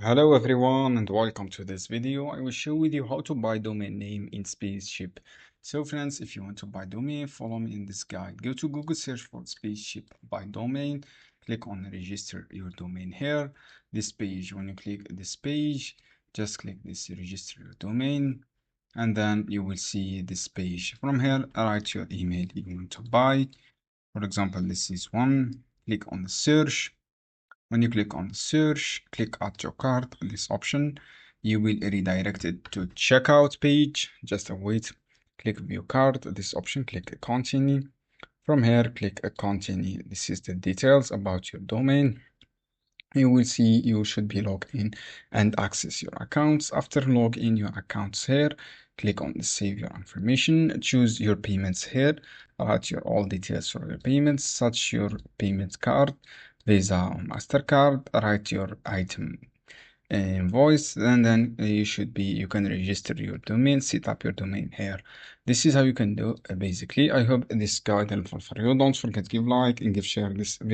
Hello everyone and welcome to this video. I will show with you how to buy domain name in Spaceship. So friends, if you want to buy domain, follow me in this guide. Go to Google, search for Spaceship buy domain, click on register your domain here. This page, when you click this page, just click this register your domain and then you will see this page. From here, write your email you want to buy. For example, this is one. Click on the search. When you click on the search, click add your cart, this option, you will redirect it to checkout page. Just wait, click view cart, this option, click continue. From here, click continue. This is the details about your domain. You will see you should be logged in and access your accounts. After log in your accounts here, click on the save your information, choose your payments here, write your all details for your payments, such your payment card, Visa or MasterCard, write your item invoice, and then you can register your domain, set up your domain here. This is how you can do basically. I hope this guide helpful for you. Don't forget to give like and give share this video.